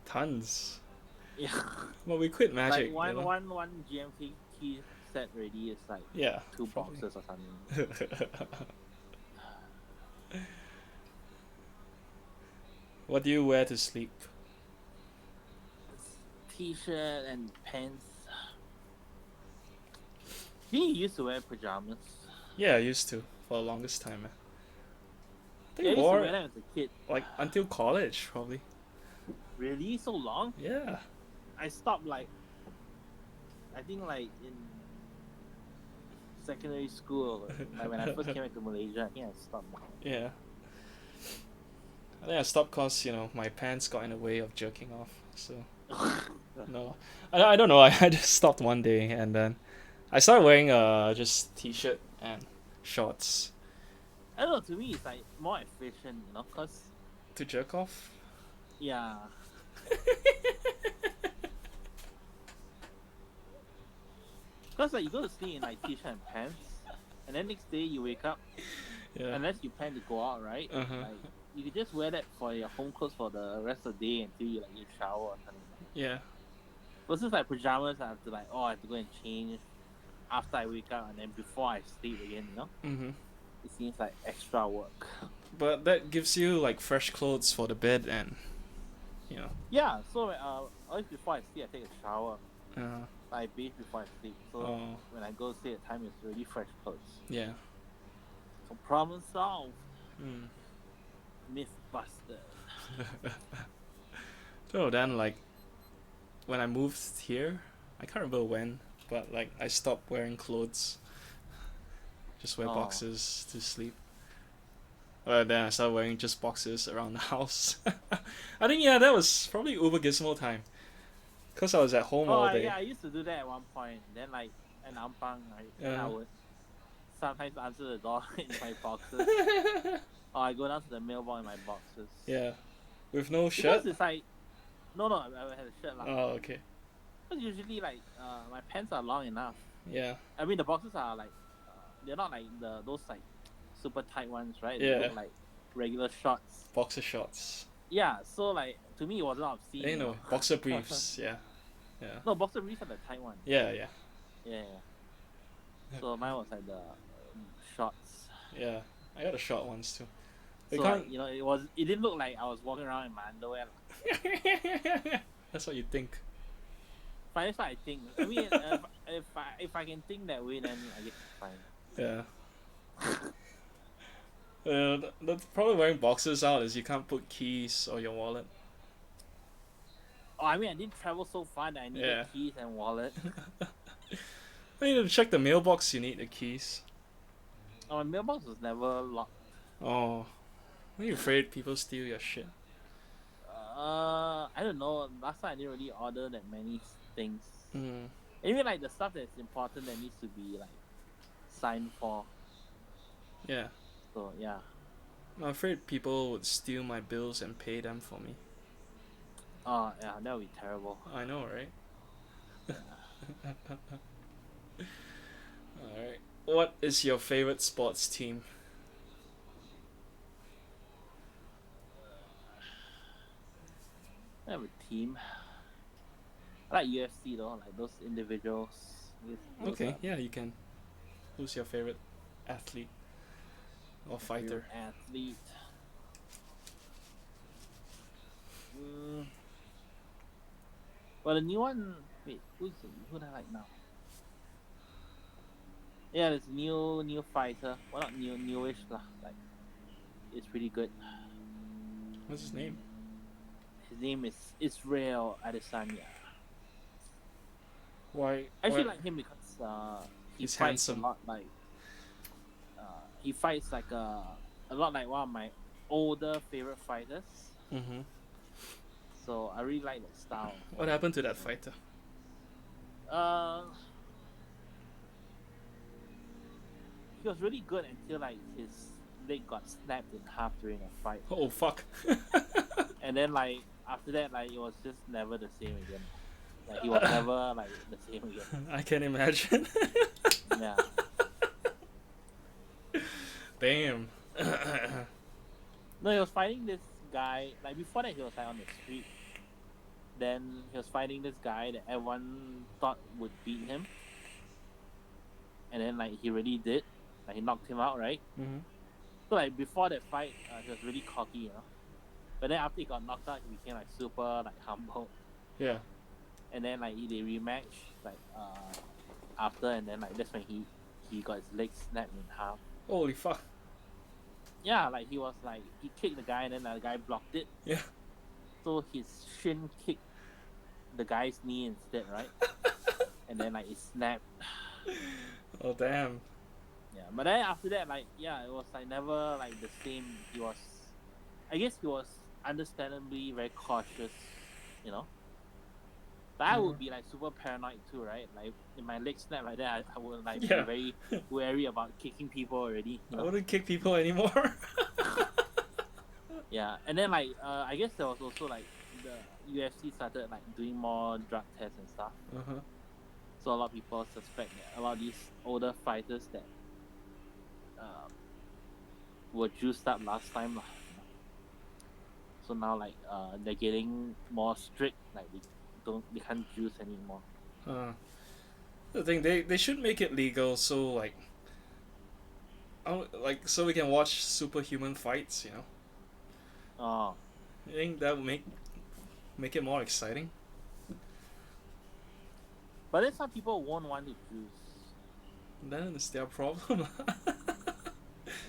Tons. Yeah. Well, we quit Like Magic, you know. one GMK key set already is like Yeah, two probably. boxes or something. What do you wear to sleep? T-shirt and pants. He used to wear pajamas. Yeah, I used to for the longest time. Man. I Yeah, I think used to wore wear it them as a kid. like until college, probably. Really? So long? Yeah. I stopped like I think like in secondary school. Like when I first came back to Malaysia, I think I stopped. Yeah. I think I stopped cause my pants got in the way of jerking off. So no, I don't know. I just stopped one day and then I started wearing just t-shirt and shorts I don't know. To me, it's like more efficient, cause to jerk off. yeah, cause like you go to sleep in like t-shirt and pants, and then next day you wake up, Yeah. unless you plan to go out, right? Uh-huh. Like you could just wear that for your home clothes for the rest of the day until you shower or something. Yeah. Versus like pajamas, I have to I have to go and change after I wake up and then before I sleep again. Mhm. It seems like extra work. But that gives you like fresh clothes for the bed and you know. Yeah, so always before I sleep, I take a shower. Uh, I bathe before I sleep. So oh when I go to sleep at time, it's already fresh clothes. yeah. So problem solved. Mm. Myth busted. So then like when I moved here, I can't remember when, but like I stopped wearing clothes. Just wear Oh. boxers to sleep. Then I started wearing just boxers around the house. I think yeah, that was probably Uber Gizmo time. Cause I was at home all day. Yeah, I used to do that at one point. Then like an ampang, right? Then I would sometimes answer the door in my boxes. Or I go down to the mailbox in my boxes. Yeah, with no Because shirt. it's like no, I had a shirt lah. Oh okay. Because usually like my pants are long enough. Yeah. I mean the boxes are like they're not like those like super tight ones, right? Yeah. They look like regular shorts. Boxer shorts. Yeah, so like to me it wasn't obscene. You know, boxer briefs. Yeah. Yeah. No, boxer briefs are the tight ones. Yeah. Yeah. Yeah. So mine was like the shorts. Yeah. I got the short ones too. So like, it didn't look like I was walking around in my underwear. That's what you think. But that's what I think. I mean, if I can think that way, then I guess it's fine. Yeah. The problem wearing boxers out is you can't put keys or your wallet. Oh, I mean, I didn't travel so far that I needed keys and wallet. I need to check the mailbox. You need the keys. Oh, my mailbox was never locked. Oh, are you afraid people steal your shit? I don't know. Last time I didn't really order that many things. Mm. Even like the stuff that's important that needs to be like signed for. Yeah. So yeah. I'm afraid people would steal my bills and pay them for me. Oh yeah, that would be terrible. I know, right? Alright. What is your favorite sports team? I have a team. I like UFC though, like those individuals. Okay, yeah, you can. Who's your favorite athlete or fighter? Athlete. Well, the new one. Wait, who do I like now? Yeah, there's new fighter. Well, not newish lah. Like, it's pretty good. What's his name? His name is Israel Adesanya. Why? I actually like him because he's fights handsome. a lot like he fights like a lot like one of my older favorite fighters. Mm-hmm. So I really like that style. What happened to that fighter? He was really good until like his leg got snapped in half during a fight. Oh fuck! And then like after that, like it was just never the same again. Like he was never like the same again. I can imagine. Yeah. Damn. No, he was fighting this guy. Like before that, he was like on the street. Then he was fighting this guy that everyone thought would beat him, and then like he really did. Like he knocked him out, right? Mm-hmm. So like before that fight, he was really cocky, you know. But then after he got knocked out, he became like super like humble. Yeah. And then like they rematch like after, and then like that's when he got his leg snapped in half. Holy fuck. Yeah, like he was like he kicked the guy, and then the guy blocked it. Yeah. So his shin kicked the guy's knee instead, right? And then like it snapped. Oh damn. Yeah, but then after that, like yeah, it was like never like the same. He was, I guess he was understandably very cautious, you know. But I would be like super paranoid too, right? Like if my leg snap like that, I would like Yeah. be very wary about kicking people already. You I know? wouldn't kick people anymore. Yeah, and then like I guess there was also like the UFC started like doing more drug tests and stuff. Uh-huh. So a lot of people suspect that a lot of these older fighters that were juiced up last time, lah. So now like they're getting more strict. Like they can't juice anymore. The thing they should make it legal so like so we can watch superhuman fights, you know. Oh, I think that would make it more exciting. but then some people won't want to juice. Then it's their problem.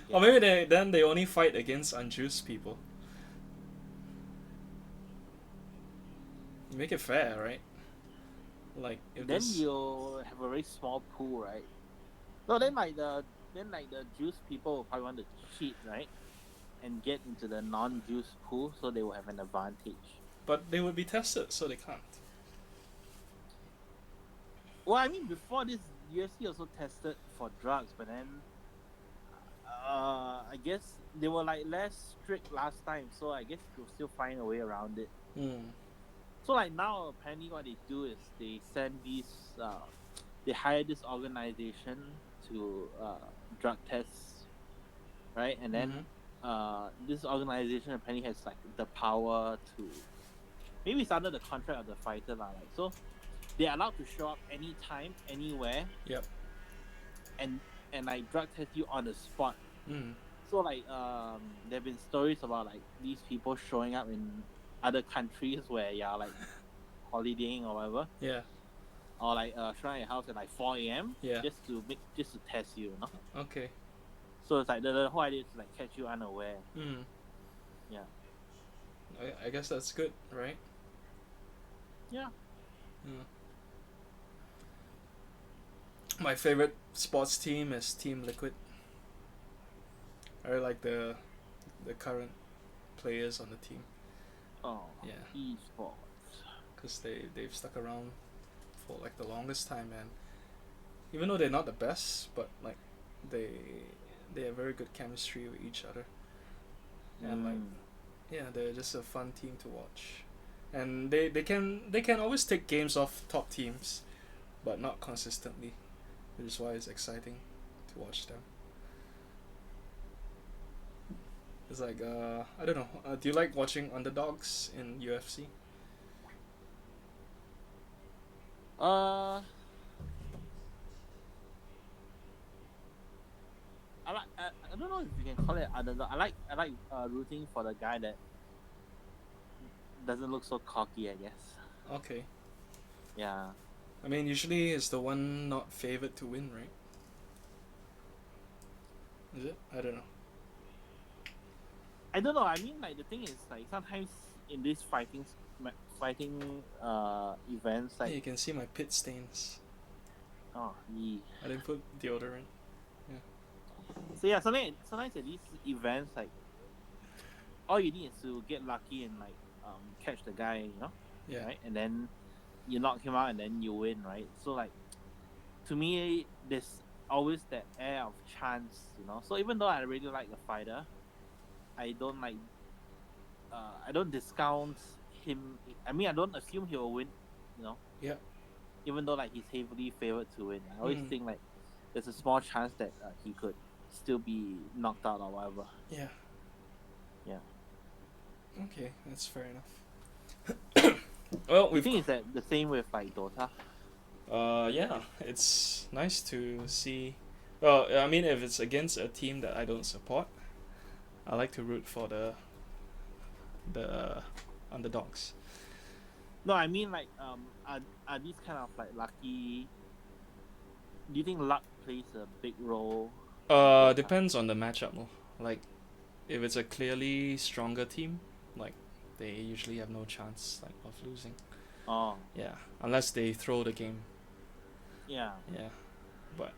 Or maybe they only fight against unjuiced people. Make it fair, right? Like if Then this you'll have a very small pool, right? No, then like the juice people will probably want to cheat, right? And get into the non-juice pool, so they will have an advantage. but they would be tested, so they can't. Well, I mean, before this, UFC also tested for drugs, but then I guess they were like less strict last time, so I guess you'll still find a way around it. So like now, apparently, what they do is they send these, they hire this organization to drug tests, right? And then this organization apparently has like the power to, maybe it's under the contract of the fighter, lah. Like so, they're allowed to show up anytime, anywhere. Yep. And like drug test you on the spot. Mm. So like there've been stories about like these people showing up in other countries where you're like holidaying or whatever. Yeah. Or like showing at your house at like 4 a.m. Yeah. just to test you, you know? Okay. So it's like the whole idea is to like catch you unaware. Yeah. I guess that's good, right? Yeah. My favorite sports team is Team Liquid. I really like the current players on the team. Oh. Yeah. Esports. Because they've stuck around for like the longest time, and even though they're not the best, but like they have very good chemistry with each other, and like yeah, they're just a fun team to watch, and they can always take games off top teams, but not consistently, which is why it's exciting to watch them. It's like I don't know. Do you like watching underdogs in UFC? I don't know if you can call it underdog. I like rooting for the guy that doesn't look so cocky, I guess. Okay. Yeah. I mean, usually it's the one not favored to win, right? Is it? I don't know. I don't know. I mean, like the thing is, like sometimes in these fighting events, like Yeah, you can see my pit stains. oh, yeah. I didn't put deodorant. So yeah, sometimes at these events, like all you need is to get lucky and like catch the guy, you know, Yeah. right? And then you knock him out, and then you win, right? So like to me, there's always that air of chance, you know. So even though I really like the fighter, I don't like I don't discount him. I mean, I don't assume he will win, you know. Yeah. Even though like he's heavily favored to win, I always think like there's a small chance that he could still be knocked out or whatever. Yeah. Yeah. Okay, that's fair enough. Well, You think it's that the same with like Dota? yeah, it's nice to see. Well, I mean, if it's against a team that I don't support, I like to root for the underdogs. No, I mean like are these kind of like lucky? Do you think luck plays a big role in Dota? Depends on the matchup. Lor. Like, if it's a clearly stronger team, like they usually have no chance like of losing. Oh, Yeah, unless they throw the game. yeah. Yeah, but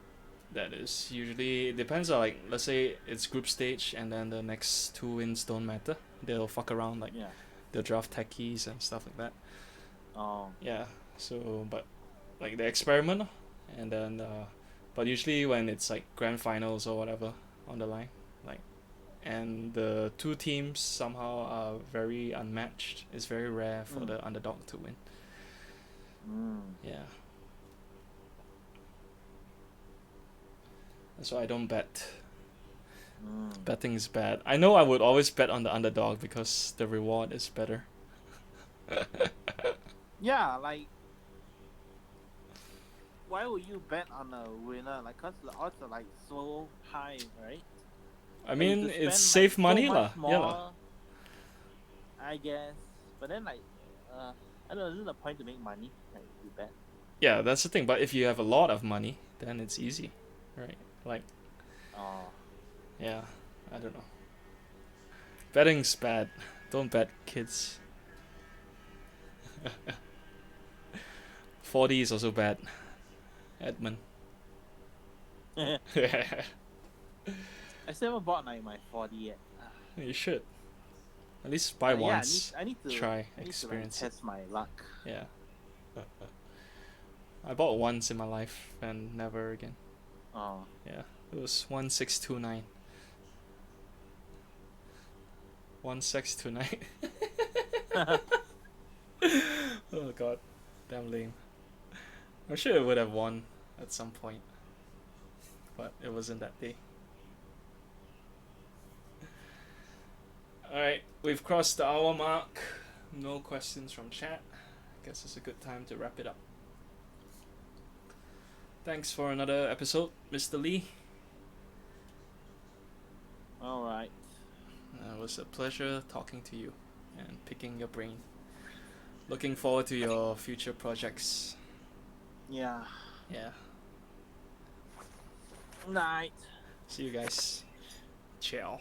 that is usually, it depends on, like, let's say it's group stage and then the next two wins don't matter. They'll fuck around, like Yeah. they'll draft techies and stuff like that. Oh. Yeah. So, but like the experiment, lor. And then but usually when it's like grand finals or whatever on the line, like, and the two teams somehow are very unmatched, it's very rare for the underdog to win. Yeah. That's why I don't bet. Betting is bad. I know I would always bet on the underdog because the reward is better. Yeah, like why would you bet on a winner? Like, cause the odds are like so high, right? I Like, mean, you it's spend like safe money so lah. much Yeah lah. more, I guess. But then like, I don't know. Isn't the point to make money? Like, you bet. Yeah, that's the thing. But if you have a lot of money, then it's easy, right? Like, Oh. yeah, I don't know. Betting's bad. Don't bet, kids. 40 is also bad. Edmund. I still haven't bought like my 40 yet. You should. At least buy Yeah, once. I need to Try, I need experience to like, test my luck. it. Yeah. I bought once in my life and never again. Oh. Yeah. It was 1629. 1629. Oh god. Damn lame. I'm sure it would have won at some point. But it wasn't that day. Alright, we've crossed the hour mark. No questions from chat. Guess it's a good time to wrap it up. Thanks for another episode, Mr. Lee. Alright. It was a pleasure talking to you and picking your brain. Looking forward to your future projects. Yeah. Yeah. Night. See you guys. Ciao.